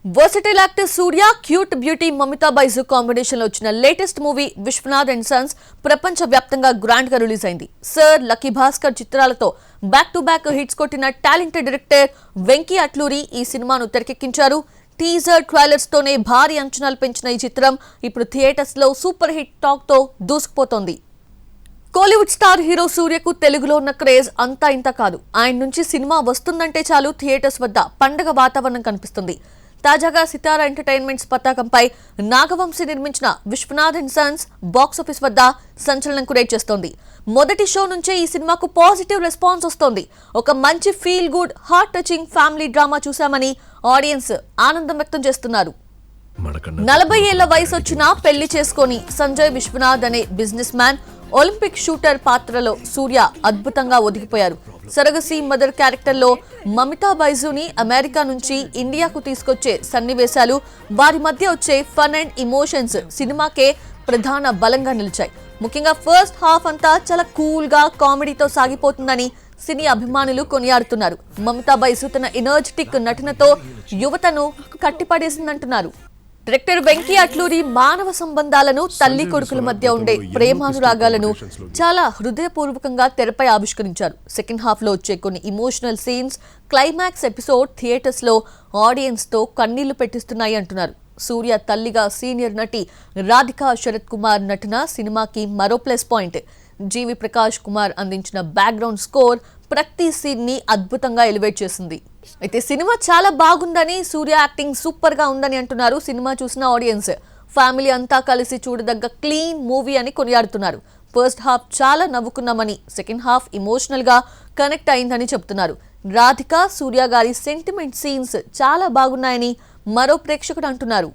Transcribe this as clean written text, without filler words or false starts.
Versatile actor Suriya cute beauty Mamitha Baiju combination లో వచ్చిన latest movie Viswanath and sons ప్రపంచ వ్యాప్తంగా గ్రాండ్ గా రిలీజ్ అయింది. సర్, లక్కీ భాస్కర్ చిత్రాలతో బ్యాక్ టు బ్యాక్ హిట్స్ కొట్టిన టాలెంటెడ్ డైరెక్టర్ వెంకీ అట్లూరి ఈ సినిమాను తెరకెక్కించారు. టీజర్ ట్రైలర్స్ తోనే భారీ అంచనాలు పెంచిన ఈ చిత్రం ఇప్పుడు థియేటర్స్ లో సూపర్ హిట్ టాక్ తో దూసుకుపోతోంది. కోలీవుడ్ స్టార్ హీరో సూర్యకు తెలుగులో ఉన్న క్రేజ్ అంతా ఇంత కాదు. ఆయన నుంచి సినిమా వస్తుందంటే చాలు థియేటర్స్ వద్ద పండగ వాతావరణం కనిపిస్తుంది. తాజాగా సితారా ఎంటర్టైన్మెంట్స్ పతాకంపై నాగవంశీ నిర్మించిన విశ్వనాథ్ అండ్ సన్స్ బాక్సాఫీస్ వద్ద సంచలనం క్రియేట్ చేస్తోంది. మొదటి షో నుంచే ఈ సినిమాకు పాజిటివ్ రెస్పాన్స్ వస్తోంది. ఒక మంచి feel good heart touching family drama చూశామని ఆడియన్స్ ఆనందం వ్యక్తం చేస్తున్నారు. 40 ఏళ్ల వయసు వచ్చినా పెళ్లి చేసుకొని సంజయ్ విశ్వనాథ్ అనే బిజినెస్ మ్యాన్ ఒలింపిక్ షూటర్ పాత్రలో సూర్య అద్భుతంగా ఒదిగిపోయారు. సరగసి మదర్ క్యారెక్టర్లో మమితా బైజుని అమెరికా నుంచి ఇండియాకు తీసుకొచ్చే సన్నివేశాలు, వారి మధ్య వచ్చే ఫన్ అండ్ ఇమోషన్స్ సినిమాకే ప్రధాన బలంగా నిలిచాయి. ముఖ్యంగా ఫస్ట్ హాఫ్ అంతా చాలా కూల్ గా కామెడీతో సాగిపోతుందని సినీ అభిమానులు కొనియాడుతున్నారు. మమితా బైజు తన ఎనర్జెటిక్ నటనతో యువతను కట్టిపడేసిందంటున్నారు. డైరెక్టర్ వెంకీ అట్లూరి మానవ సంబంధాలను, తల్లి కొడుకుల మధ్య ఉండే ప్రేమానురాగాలను చాలా హృదయపూర్వకంగా తెరపై ఆవిష్కరించారు. సెకండ్ హాఫ్ లో వచ్చే కొన్ని emotional scenes, climax episode theatres లో ఆడియన్స్ తో కన్నీళ్లు పెట్టిస్తున్నాయి అంటున్నారు. సూర్య తల్లిగా సీనియర్ నటి రాధికా శరత్ కుమార్ నటన సినిమాకి మరో ప్లస్ పాయింట్. జీవి ప్రకాష్ కుమార్ అందించిన బ్యాక్గ్రౌండ్ స్కోర్ ప్రతి సీన్ ని అద్భుతంగా ఎలివేట్ చేసింది. అయితే సినిమా చాలా బాగుందని, సూర్య యాక్టింగ్ సూపర్ గా ఉందని అంటున్నారు సినిమా చూసిన ఆడియన్స్. ఫ్యామిలీ అంతా కలిసి చూడదగ్గ క్లీన్ మూవీ అని కొనియాడుతున్నారు. ఫస్ట్ హాఫ్ చాలా నవ్వుకున్నామని, సెకండ్ హాఫ్ ఇమోషనల్ గా కనెక్ట్ అయిందని చెప్తున్నారు. రాధిక, సూర్య గారి సెంటిమెంట్ సీన్స్ చాలా బాగున్నాయని మరో ప్రేక్షకుడు అంటున్నారు.